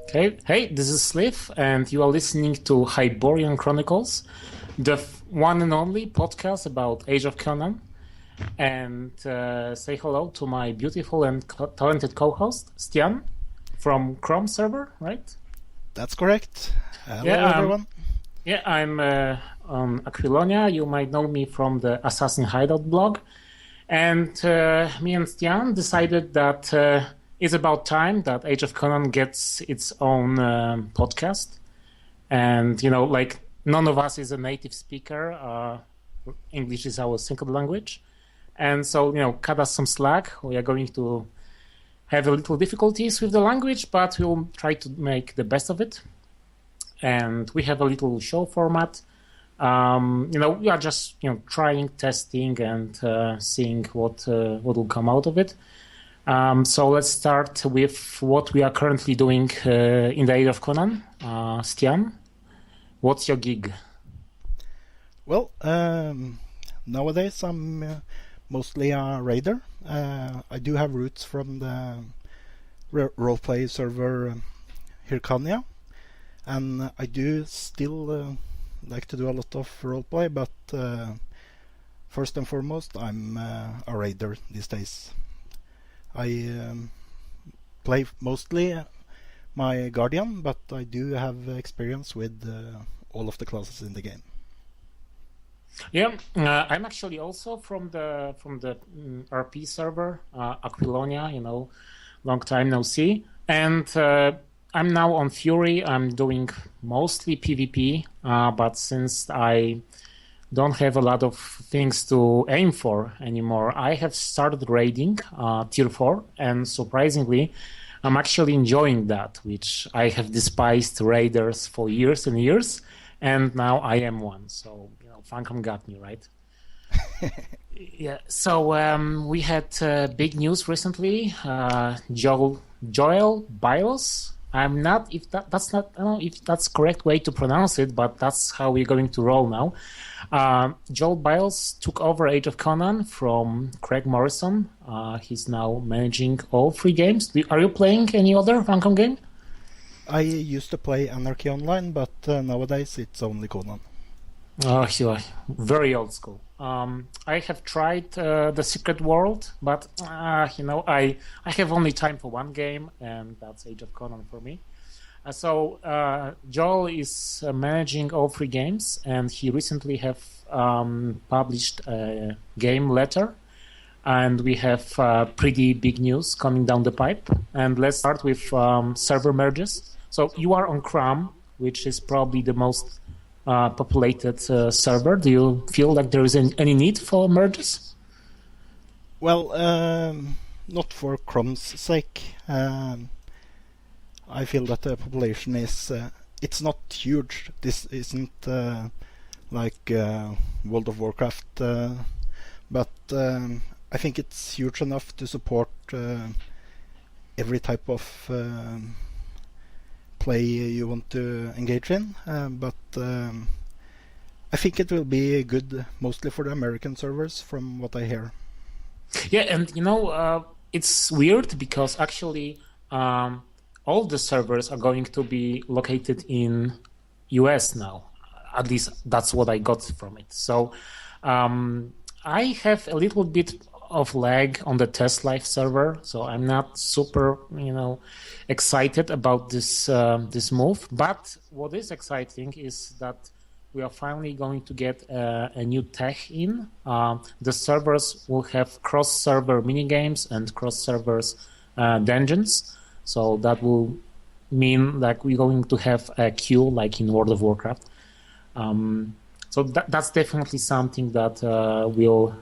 Okay, hey, this is Sliv, and you are listening to Hyborian Chronicles, the one and only podcast about Age of Conan. And say hello to my beautiful and talented co-host, Stian, from Chrome server, right? That's correct. Hello, Yeah, everyone. I'm on Aquilonia. You might know me from the Assassin Hideout blog. And me and Stian decided that it's about time that Age of Conan gets its own podcast. And, like, none of us is a native speaker. English is our second language. And so, cut us some slack. We are going to have a little difficulties with the language, but we'll try to make the best of it. And we have a little show format. We are just, trying, testing, and seeing what will come out of it. So let's start with what we are currently doing in the Age of Conan. Stian, what's your gig? Well, nowadays I'm mostly a raider. I do have roots from the roleplay server Hyrkania, and I do still like to do a lot of roleplay, but first and foremost I'm a raider these days. I play mostly my Guardian, but I do have experience with all of the classes in the game. Yeah, I'm actually also from the RP server, Aquilonia. Long time no see, and I'm now on Fury. I'm doing mostly PvP, but since I don't have a lot of things to aim for anymore, I have started raiding tier 4, and surprisingly, I'm actually enjoying that, which I have despised raiders for years and years, and now I am one. So, Funcom got me, right? Yeah. So we had big news recently. Joel Biles. I'm not if that's not I don't know if that's correct way to pronounce it, but that's how we're going to roll now. Joel Biles took over Age of Conan from Craig Morrison. He's now managing all 3 games. Are you playing any other Funcom game? I used to play Anarchy Online, but nowadays it's only Conan. Oh, sure. Very old school. I have tried the Secret World, but I have only time for one game, and that's Age of Conan for me. So Joel is managing all 3 games, and he recently have published a game letter, and we have pretty big news coming down the pipe. And let's start with server merges. So you are on Cram, which is probably the most populated server. Do you feel like there is any need for merges? Well, not for Chrome's sake. I feel that the population is it's not huge. This isn't like World of Warcraft, but I think it's huge enough to support every type of play you want to engage in, but I think it will be good mostly for the American servers from what I hear. Yeah, and it's weird because actually all the servers are going to be located in US now. At least that's what I got from it. So I have a little bit of lag on the test life server, so I'm not super, excited about this move. But what is exciting is that we are finally going to get a new tech in. The servers will have cross-server minigames and cross-servers dungeons. So that will mean like we're going to have a queue like in World of Warcraft. So that's definitely something that will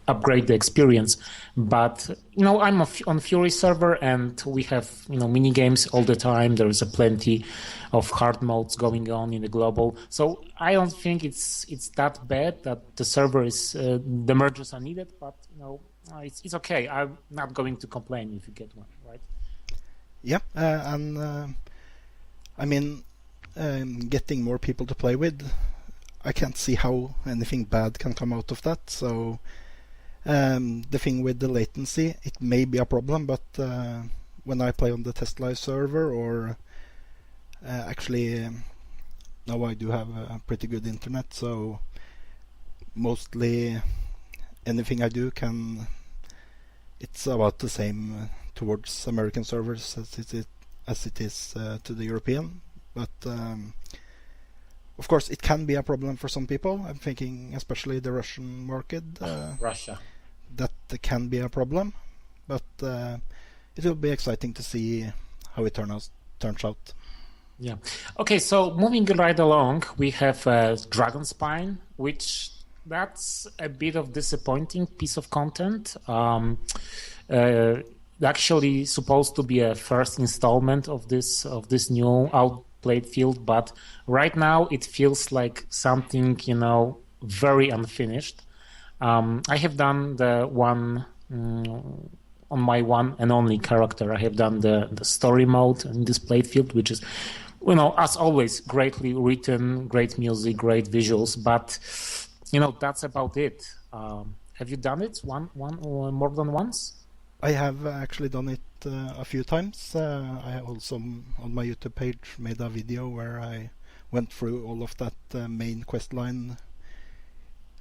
upgrade the experience. But I'm on Fury server, and we have mini games all the time. There is a plenty of hard modes going on in the global. So I don't think it's that bad that the server is the mergers are needed. But it's okay. I'm not going to complain if you get one, right? Yeah, and I mean, getting more people to play with, I can't see how anything bad can come out of that. So the thing with the latency, it may be a problem, but when I play on the test live server, or actually now I do have a pretty good internet, so mostly anything I do it's about the same towards American servers as it is to the European. But of course it can be a problem for some people. I'm thinking especially the Russian market. Russia. That can be a problem, but it will be exciting to see how it turns out. Yeah. Okay, so moving right along, we have Dragon Spine, which that's a bit of disappointing piece of content. Actually supposed to be a first installment of this new outplayed field, but right now it feels like something, very unfinished. I have done the one on my one and only character. I have done the story mode in this played field, which is, as always, greatly written, great music, great visuals, but that's about it. Have you done it one or more than once? I have actually done it a few times. I also on my YouTube page made a video where I went through all of that main quest line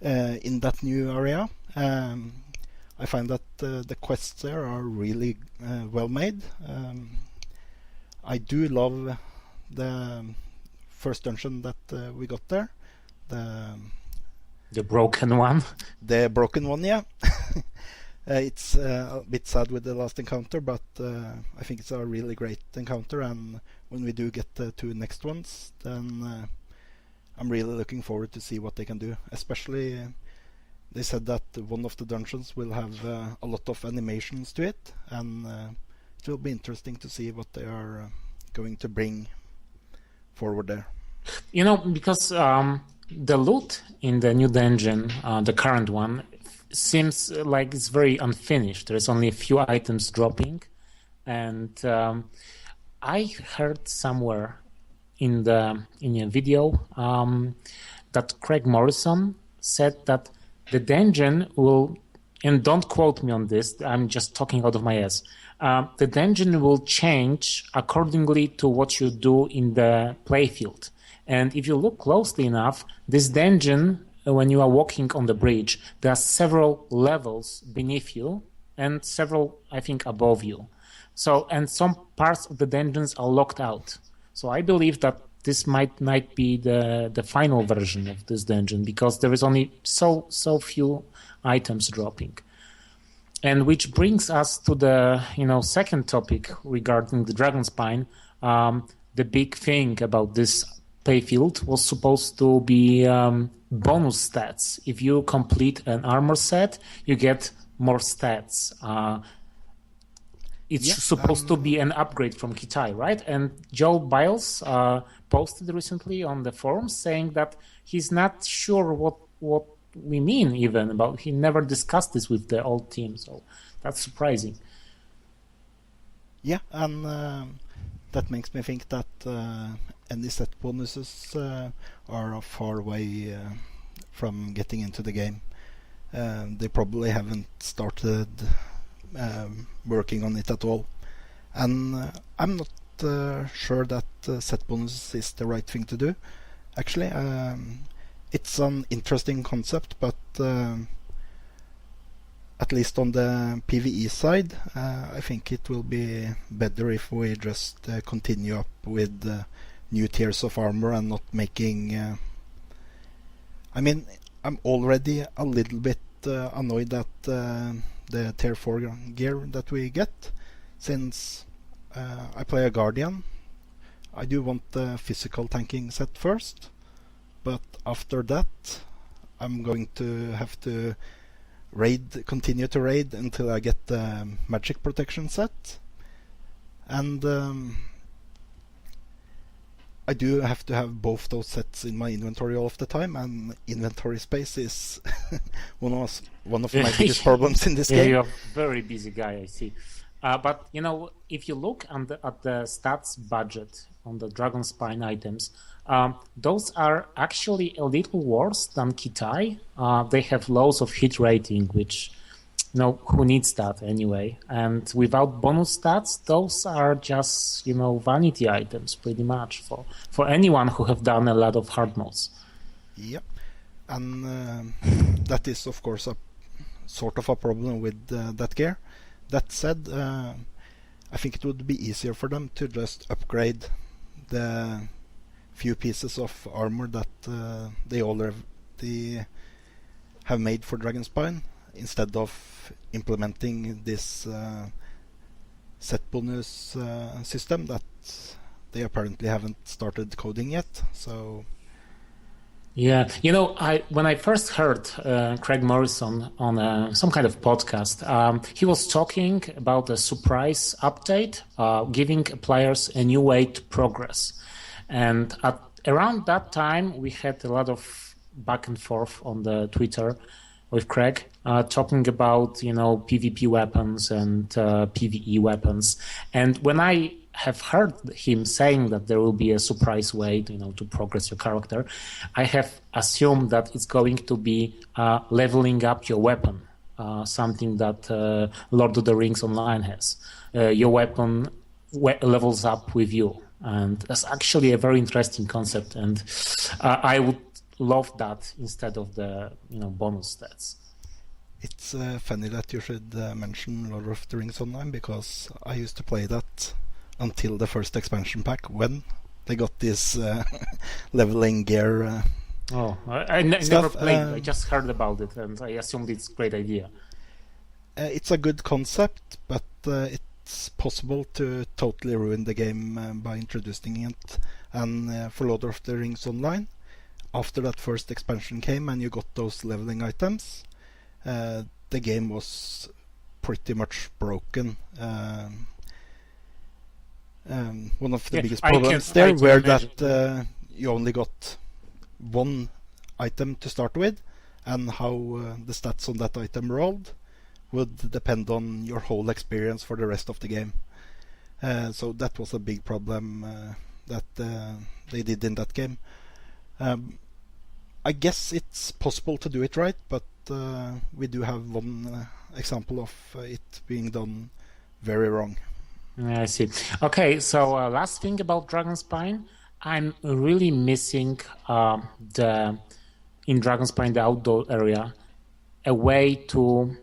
in that new area. I find that the quests there are really well made. I do love the first dungeon that we got there. The broken one? The broken one, yeah. It's a bit sad with the last encounter, but I think it's a really great encounter, and when we do get the two next ones, then I'm really looking forward to see what they can do. Especially, they said that one of the dungeons will have a lot of animations to it, and it will be interesting to see what they are going to bring forward there. Because the loot in the new dungeon, the current one, seems like it's very unfinished. There's only a few items dropping, and I heard somewhere in a video that Craig Morrison said that the dungeon will, and don't quote me on this, I'm just talking out of my ass, the dungeon will change accordingly to what you do in the playfield. And if you look closely enough, this dungeon, when you are walking on the bridge, there are several levels beneath you and several, I think, above you. So, and some parts of the dungeons are locked out. So I believe that this might not be the final version of this dungeon, because there is only so few items dropping. And which brings us to the second topic regarding the Dragon Spine. The big thing about this playfield was supposed to be bonus stats. If you complete an armor set, you get more stats. It's supposed to be an upgrade from Kitai, right? And Joel Biles posted recently on the forums saying that he's not sure what we mean even about. He never discussed this with the old team, so that's surprising. Yeah, and that makes me think that any set bonuses are a far way from getting into the game. They probably haven't started working on it at all, and I'm not sure that set bonuses is the right thing to do. Actually, it's an interesting concept, but at least on the PvE side, I think it will be better if we just continue up with new tiers of armor and not making... I mean, I'm already a little bit annoyed at the tier 4 gear that we get, since I play a Guardian. I do want the physical tanking set first, but after that I'm going to have to continue to raid until I get the magic protection set, and I do have to have both those sets in my inventory all of the time, and inventory space is one of my biggest problems in this game. You're a very busy guy, I see. But if you look at the stats budget on the Dragon Spine items, those are actually a little worse than Kitai. They have lows of hit rating, which who needs that anyway? And without bonus stats, those are just, vanity items pretty much for anyone who have done a lot of hard modes. Yep. And that is, of course, a sort of a problem with that gear. That said, I think it would be easier for them to just upgrade the few pieces of armor that they already have made for Dragonspine, instead of implementing this set bonus system that they apparently haven't started coding yet. So yeah, when I first heard Craig Morrison on some kind of podcast, he was talking about a surprise update, giving players a new way to progress. And around that time, we had a lot of back and forth on the Twitter with Craig, talking about, PvP weapons and PvE weapons. And when I have heard him saying that there will be a surprise way, to progress your character, I have assumed that it's going to be leveling up your weapon, something that Lord of the Rings Online has. Your weapon levels up with you. And that's actually a very interesting concept. And I would love that instead of the bonus stats. It's funny that you should mention Lord of the Rings Online, because I used to play that until the first expansion pack, when they got this leveling gear. I never played. I just heard about it, and I assumed it's a great idea. It's a good concept, but it's possible to totally ruin the game by introducing it. And for Lord of the Rings Online, after that first expansion came and you got those leveling items, the game was pretty much broken. One of the biggest problems there were that you only got one item to start with, and how the stats on that item rolled would depend on your whole experience for the rest of the game. So that was a big problem that they did in that game. I guess it's possible to do it right, but we do have one example of it being done very wrong. I see. Okay, so last thing about Dragonspine, I'm really missing in Dragonspine, the outdoor area, a way to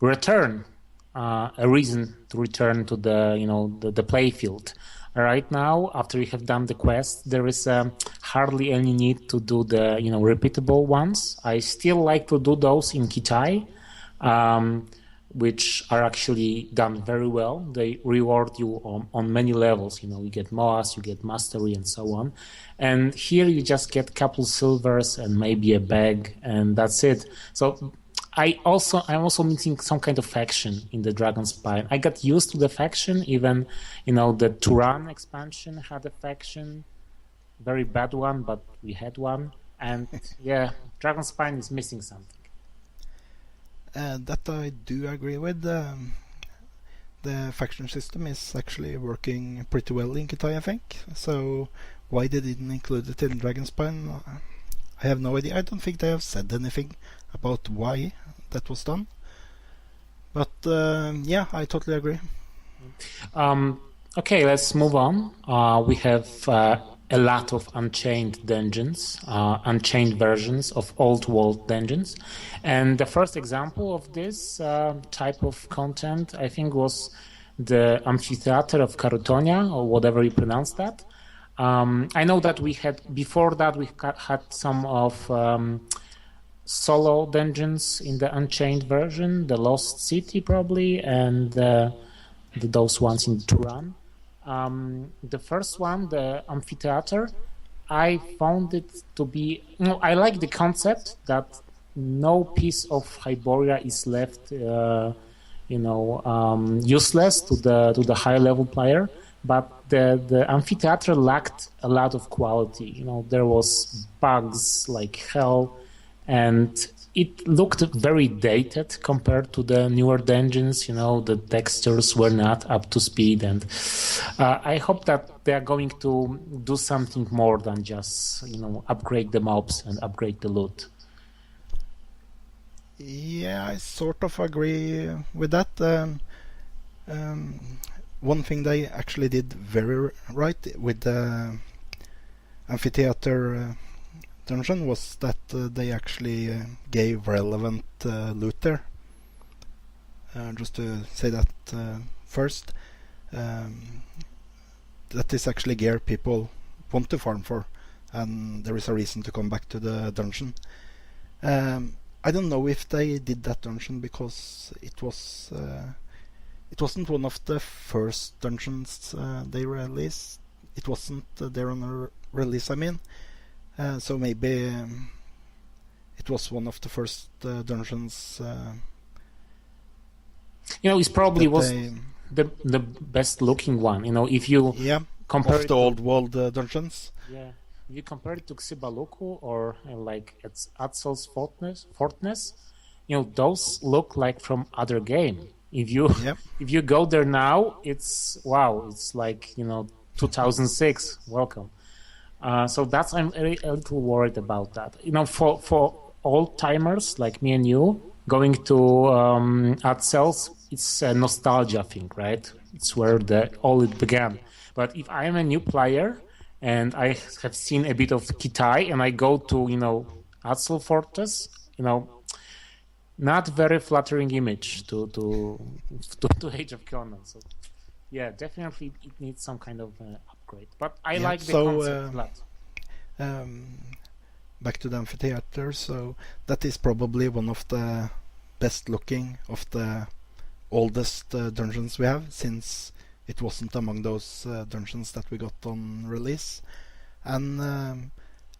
return, a reason to return to the playfield. Right now, after you have done the quest, there is hardly any need to do the repeatable ones. I still like to do those in Kitai, which are actually done very well. They reward you on many levels. You get MOAs, you get mastery, and so on. And here you just get a couple silvers and maybe a bag, and that's it. So I'm also missing some kind of faction in the Dragonspine. I got used to the faction. Even the Turan expansion had a faction, very bad one, but we had one. And yeah, Dragonspine is missing something. That I do agree with. The faction system is actually working pretty well in Kitai, I think. So why they didn't include it in Dragonspine, I have no idea. I don't think they have said anything about why that was done. But yeah, I totally agree. Okay, let's move on. We have a lot of unchained dungeons, unchained versions of old world dungeons. And the first example of this type of content, I think, was the Amphitheater of Carutonia, or whatever you pronounce that. I know that before that we had some of solo dungeons in the Unchained version, the Lost City probably, and those ones in Turan. The first one, the Amphitheater, I found it to be... I like the concept that no piece of Hyboria is left useless to the high level player. But the Amphitheater lacked a lot of quality. There was bugs like hell, and it looked very dated compared to the newer dungeons. The textures were not up to speed, and I hope that they are going to do something more than just upgrade the mobs and upgrade the loot. Yeah, I sort of agree with that. One thing they actually did very right with the amphitheater dungeon was that they actually gave relevant loot there. Just to say that first, um, that is actually gear people want to farm for, and there is a reason to come back to the dungeon. I don't know if they did that dungeon because it wasn't one of the first dungeons they released. It wasn't there on a release, I mean. So maybe it was one of the first dungeons It probably that was they... the best looking one. If you Yeah, compare of it the to, old world dungeons. yeah, if you compare it to Xibaluku or like it's Atzel's Fortress, those look like from other game. If you Yeah, if you go there now, it's wow, it's like 2006. Welcome. So that's I'm a little worried about that. For old timers like me and you, going to Atzel's, it's a nostalgia thing, right? It's where all it began. But if I am a new player and I have seen a bit of Kitai and I go to Atzel Fortress, not very flattering image to Age of Conan. So yeah, definitely it needs some kind of upgrade. But I yeah. like the So concept a lot. um, back to the amphitheater. So that is probably one of the best looking of the oldest dungeons we have, since it wasn't among those dungeons that we got on release. And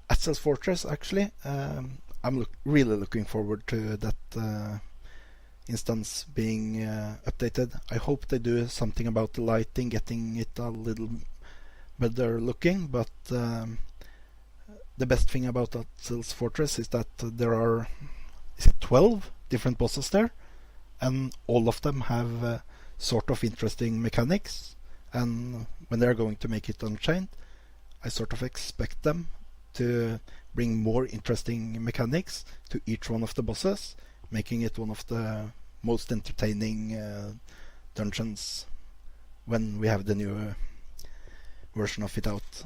Atzel's Fortress, actually, I'm really looking forward to that instance being updated. I hope they do something about the lighting, getting it a little better looking, but the best thing about Atzel's Fortress is that there are 12 different bosses there, and all of them have sort of interesting mechanics. And when they're going to make it Unchained, I sort of expect them to bring more interesting mechanics to each one of the bosses, making it one of the most entertaining dungeons when we have the new version of it out.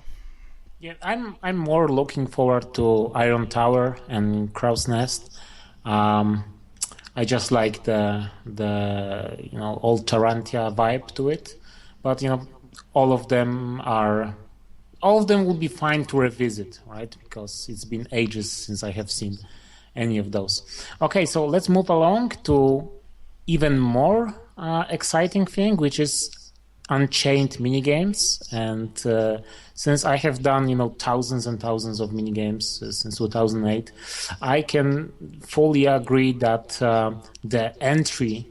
Yeah, I'm more looking forward to Iron Tower and Crow's Nest. I just like the old Tarantia vibe to it, but all of them will be fine to revisit, right? Because it's been ages since I have seen any of those. Okay, so let's move along to even more exciting thing, which is Unchained minigames. And since I have done thousands and thousands of minigames since 2008, I can fully agree that the entry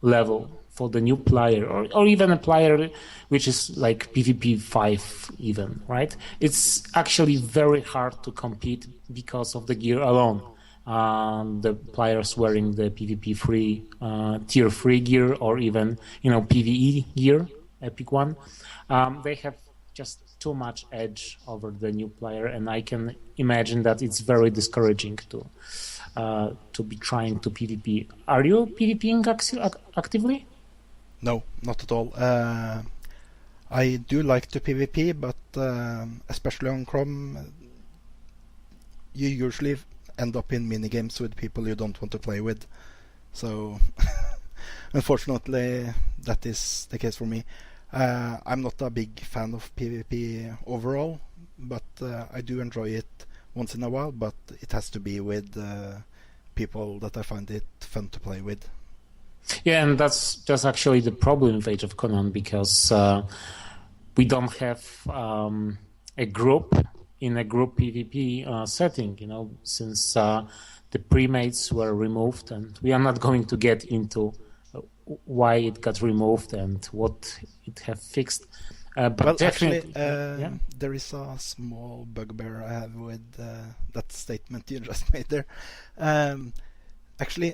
level for the new player, or even a player which is like PvP 5 even, right? It's actually very hard to compete because of the gear alone. The players wearing the PvP free, tier 3 gear, or even PvE gear, epic one, they have just too much edge over the new player, and I can imagine that it's very discouraging to be trying to PvP. Are you PvPing actively? No, not at all. I do like to PvP, but especially on Chrome, you usually end up in minigames with people you don't want to play with. So, unfortunately, that is the case for me. I'm not a big fan of PvP overall, but I do enjoy it once in a while, but it has to be with people that I find it fun to play with. Yeah, and that's just actually the problem with Age of Conan, because we don't have a group in a group PvP setting, since the premates were removed, and we are not going to get into why it got removed and what it have fixed. But well, definitely, actually, there is a small bugbear I have with that statement you just made there. Actually,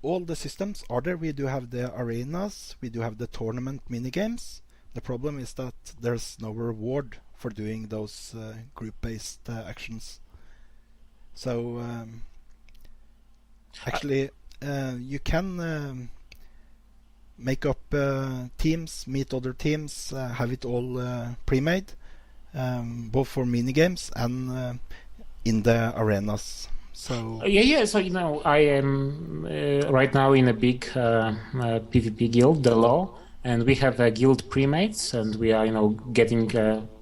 all the systems are there. We do have the arenas, we do have the tournament minigames. The problem is that there's no reward for doing those group-based actions. So Actually, you can make up teams, meet other teams, have it all pre-made, both for mini games and in the arenas. So Yeah. So I am right now in a big PvP guild, the Law, and we have guild premates, and we are getting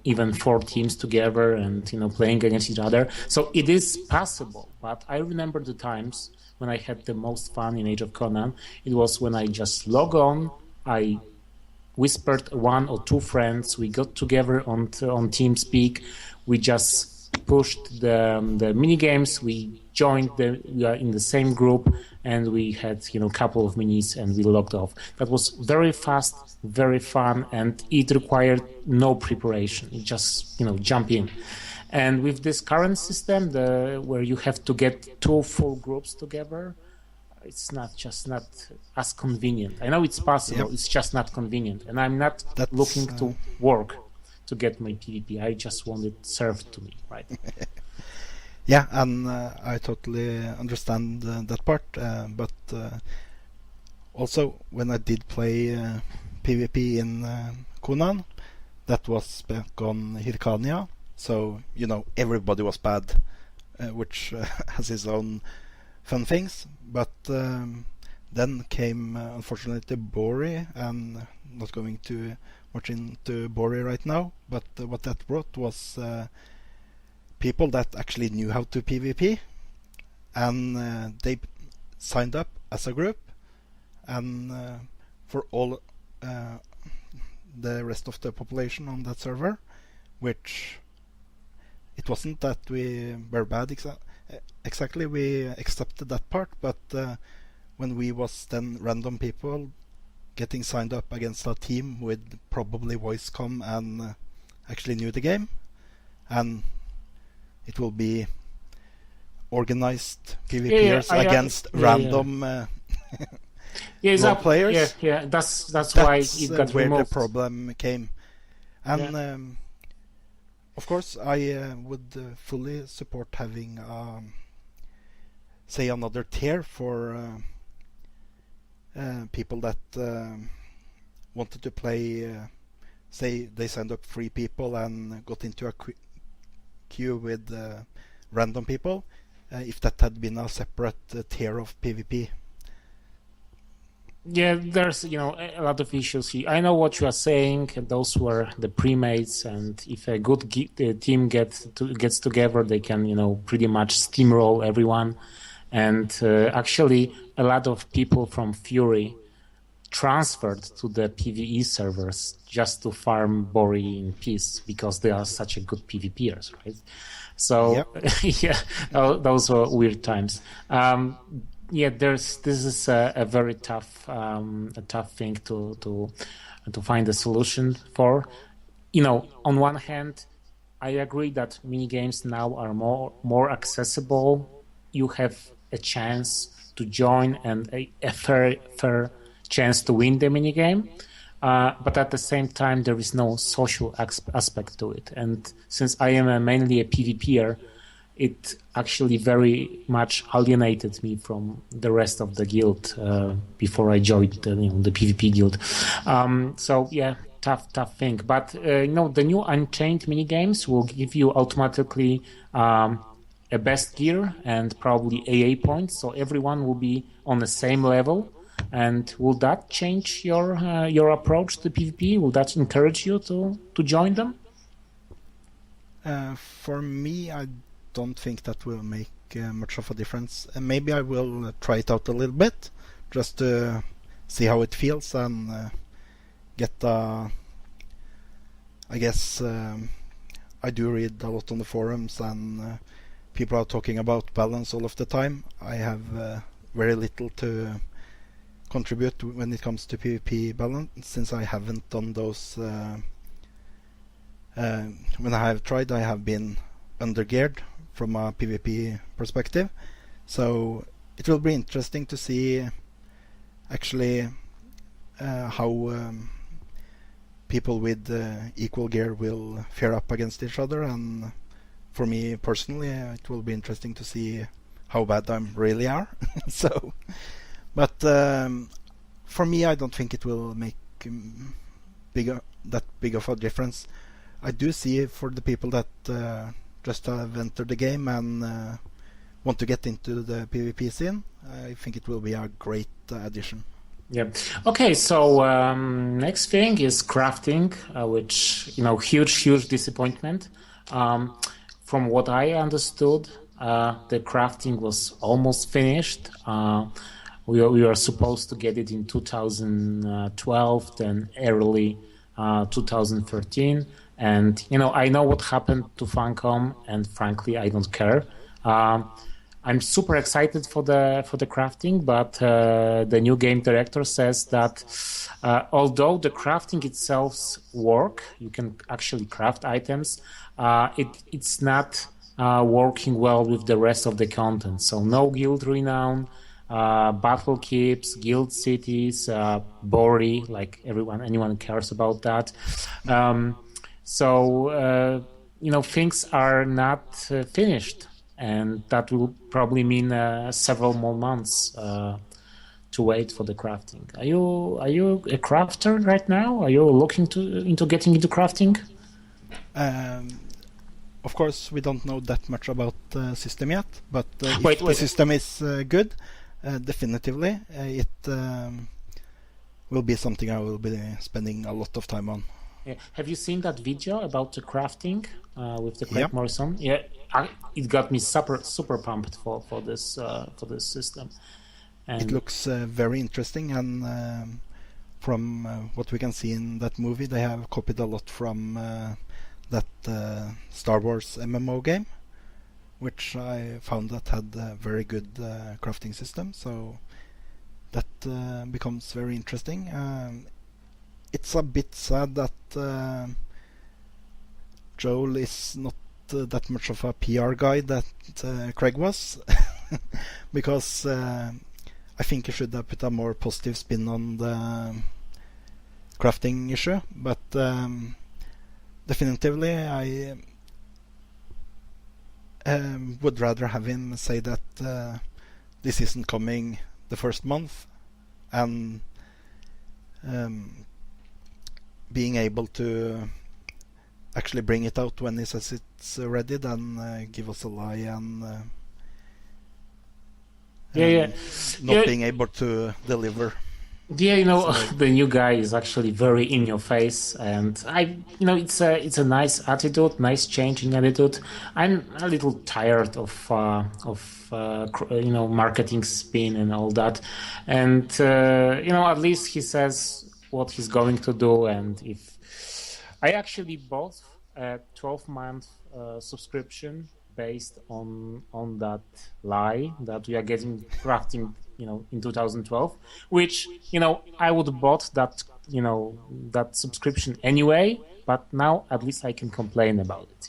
even 4 teams together and playing against each other. So it is possible. But I remember the times when I had the most fun in Age of Conan. It was when I just log on, I whispered 1 or 2 friends, we got together on TeamSpeak, we just pushed the mini games, we joined we are in the same group, and we had a couple of minis and we logged off. That was very fast, very fun, and it required no preparation. You just jump in. And with this current system, where you have to get 2 full groups together, it's not as convenient. I know it's possible. Yep. It's just not convenient, and I'm not looking to work to get my PvP. I just want it served to me, right? Yeah, and I totally understand that part. But also, when I did play PvP in Conan, that was back on Hyrkania, so everybody was bad, which has its own fun things. But then came unfortunately Bori, and not going too much into Bori right now, but what that brought was people that actually knew how to PvP, and they signed up as a group, and for all the rest of the population on that server, which it wasn't that we were bad exactly, we accepted that part, but when we was then random people getting signed up against a team with probably voice com and actually knew the game, and it will be organized PvPers against random players. Yeah. That's why it got where removed. The problem came, and of course I would fully support having say another tier for people that wanted to play. Say they signed up 3 people and got into a queue with random people. If that had been a separate tier of PvP. Yeah, there's a lot of issues here. I know what you are saying. Those were the premates, and if a good team gets together, they can pretty much steamroll everyone. And actually, a lot of people from Fury transferred to the PvE servers just to farm Bori in peace because they are such a good PvPers, right? So yeah, those were weird times. This is a very tough thing to find a solution for. On one hand, I agree that mini games now are more accessible. You have a chance to join and a fair chance to win the mini game. But at the same time, there is no social aspect to it. And since I am mainly a PvPer, it actually very much alienated me from the rest of the guild before I joined the PvP guild. So yeah, tough thing. But the new Unchained minigames will give you automatically a best gear and probably AA points, so everyone will be on the same level. And will that change your approach to PvP? Will that encourage you to join them? For me, I don't think that will make much of a difference. Maybe I will try it out a little bit, just to see how it feels and get I guess I do read a lot on the forums, and people are talking about balance all of the time. I have very little to contribute when it comes to PvP balance, since I haven't done those. When I have tried, I have been undergeared from a PvP perspective, so it will be interesting to see actually how people with equal gear will fare up against each other. And for me personally, it will be interesting to see how bad I really are. So, but for me, I don't think it will make that big of a difference. I do see it for the people that just have entered the game and want to get into the PvP scene. I think it will be a great addition. Yeah. Okay. So next thing is crafting, which huge disappointment. From what I understood, the crafting was almost finished. We were supposed to get it in 2012, then early 2013. And, I know what happened to Funcom, and frankly, I don't care. I'm super excited for the crafting, but the new game director says that although the crafting itself work, you can actually craft items, it's not working well with the rest of the content. So no guild renown, battle keeps, guild cities, Bori, like anyone cares about that. Things are not finished, and that will probably mean several more months to wait for the crafting. Are you a crafter right now? Are you looking into getting into crafting? Of course, we don't know that much about the system yet, but if the system is good, definitively it will be something I will be spending a lot of time on. Yeah. Have you seen that video about the crafting with the Craig Morrison? Yeah, it got me super pumped for this system. And it looks very interesting, and from what we can see in that movie, they have copied a lot from that Star Wars MMO game, which I found that had a very good crafting system. So that becomes very interesting. It's a bit sad that Joel is not that much of a PR guy that Craig was, because I think he should have put a more positive spin on the crafting issue. But definitively, I would rather have him say that this isn't coming the first month, and being able to actually bring it out when he says it's ready, than give us a lie and not being able to deliver. Yeah, the new guy is actually very in your face, and it's a nice attitude, nice change in attitude. I'm a little tired of marketing spin and all that, and at least he says what he's going to do. And if I actually bought a 12-month subscription based on that lie that we are getting crafting in 2012, which I would have bought that that subscription anyway, but now at least I can complain about it.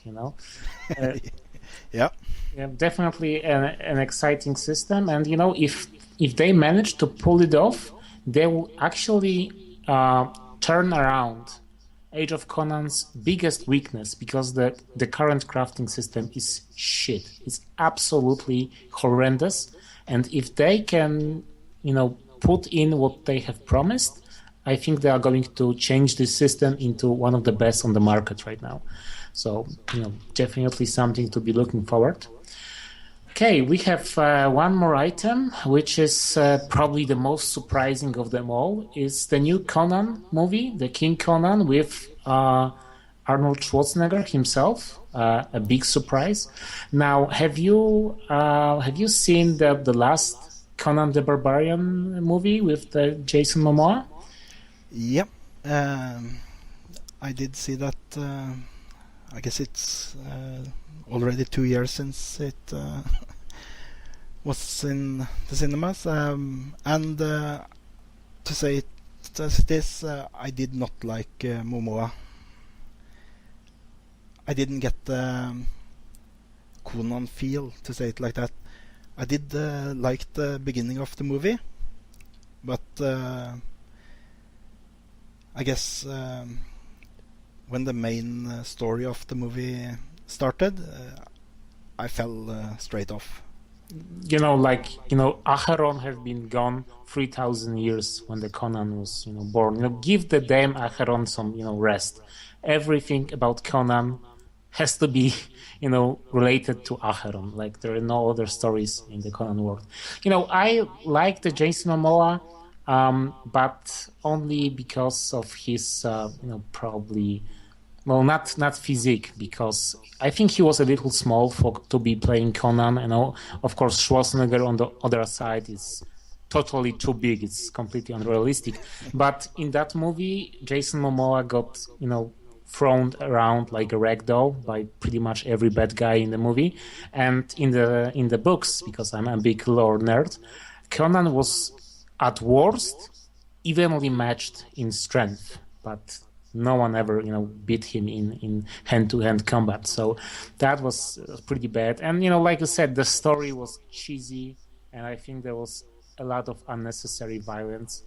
Yeah, definitely an exciting system, and if they manage to pull it off, they will actually turn around Age of Conan's biggest weakness, because the current crafting system is shit. It's absolutely horrendous. And if they can, put in what they have promised, I think they are going to change this system into one of the best on the market right now. So, definitely something to be looking forward. Okay, we have one more item, which is probably the most surprising of them all. Is the new Conan movie, the King Conan, with Arnold Schwarzenegger himself. A big surprise. Now, have you seen the last Conan the Barbarian movie with Jason Momoa? Yep, I did see that. I guess it's already 2 years since it was in the cinemas, and to say it as it is, I did not like Momoa. I didn't get the Conan feel, to say it like that. I did like the beginning of the movie, but I guess when the main story of the movie started, I fell straight off. Acheron have been gone 3,000 years when the Conan was, born. Give the damn Acheron some, rest. Everything about Conan has to be, related to Acheron. Like there are no other stories in the Conan world. I like the Jason Momoa, but only because of his, probably, well, not physique, because I think he was a little small to be playing Conan. Of course, Schwarzenegger on the other side is totally too big. It's completely unrealistic. But in that movie, Jason Momoa got, thrown around like a rag doll by pretty much every bad guy in the movie. And in the books, because I'm a big lore nerd, Conan was at worst evenly matched in strength, but no one ever, beat him in hand-to-hand combat. So that was pretty bad. And, like I said, the story was cheesy, and I think there was a lot of unnecessary violence,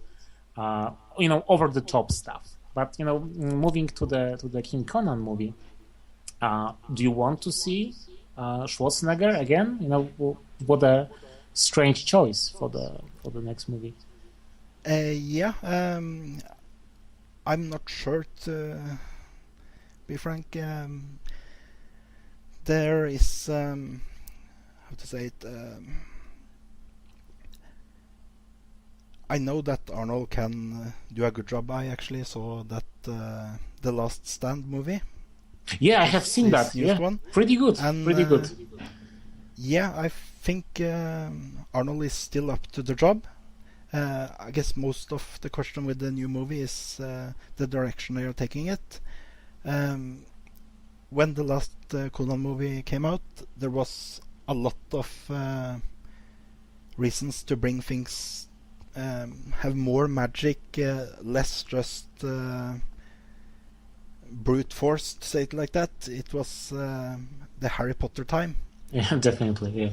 over-the-top stuff. But, moving to the King Conan movie, do you want to see Schwarzenegger again? What a strange choice for the next movie. Yeah, I'm not sure, to be frank. There is, how to say it, I know that Arnold can do a good job. I actually saw that the Last Stand movie. Yeah, I have seen that. Yeah, one. Pretty good. And, pretty good. Yeah, I think Arnold is still up to the job. I guess most of the question with the new movie is the direction they are taking it. When the last Conan movie came out, there was a lot of reasons to bring things, have more magic, less just brute force, to say it like that. It was the Harry Potter time. Yeah, definitely,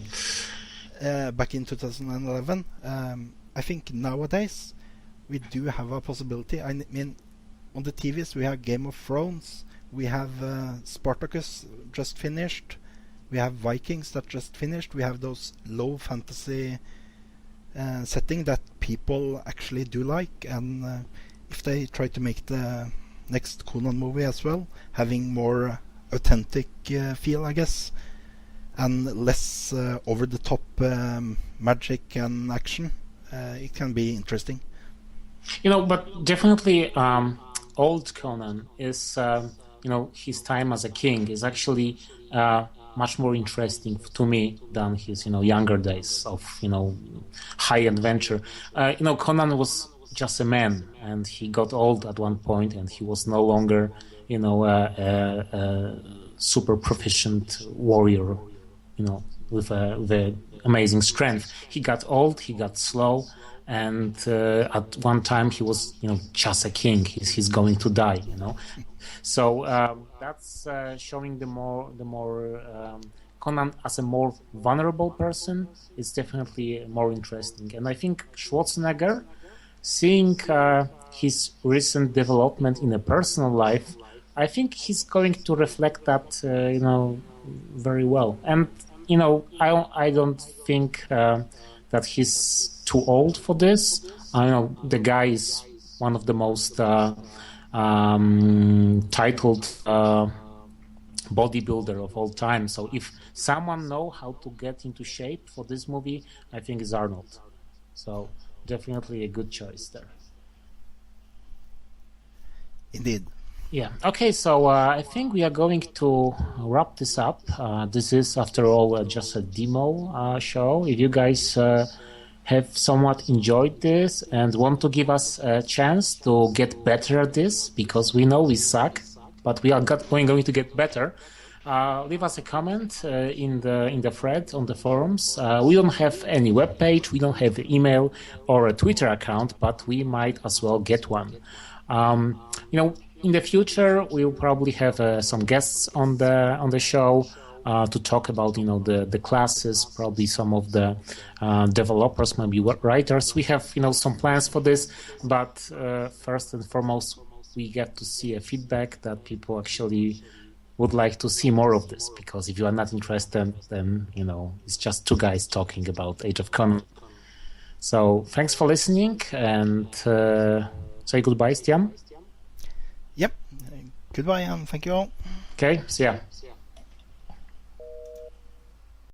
yeah. Back in 2011. I think nowadays we do have a possibility. I mean, on the TVs we have Game of Thrones, we have Spartacus just finished, we have Vikings that just finished, we have those low fantasy setting that people actually do like, and if they try to make the next Conan movie as well, having more authentic feel, I guess, and less over-the-top magic and action, it can be interesting. But definitely old Conan is, his time as a king is actually much more interesting to me than his, younger days of, high adventure. Conan was just a man, and he got old at one point, and he was no longer, a super proficient warrior, with a amazing strength. He got old, he got slow, and at one time he was, just a king. He's going to die, So that's showing the more Conan as a more vulnerable person is definitely more interesting. And I think Schwarzenegger, seeing his recent development in a personal life, I think he's going to reflect that, very well. And I don't think that he's too old for this. I know the guy is one of the most titled bodybuilder of all time. So if someone know how to get into shape for this movie, I think it's Arnold. So definitely a good choice there. Indeed. Yeah. Okay. So I think we are going to wrap this up. This is, after all, just a demo show. If you guys have somewhat enjoyed this and want to give us a chance to get better at this, because we know we suck, but we are going to get better, leave us a comment in the thread on the forums. We don't have any webpage, we don't have an email or a Twitter account, but we might as well get one. In the future, we'll probably have some guests on the show to talk about the classes, probably some of the developers, maybe writers. We have some plans for this, but first and foremost, we get to see a feedback that people actually would like to see more of this, because if you are not interested, then, it's just two guys talking about Age of Conan. So thanks for listening, and say goodbye, Stian. Yep. Goodbye, and thank you all. Okay, see ya.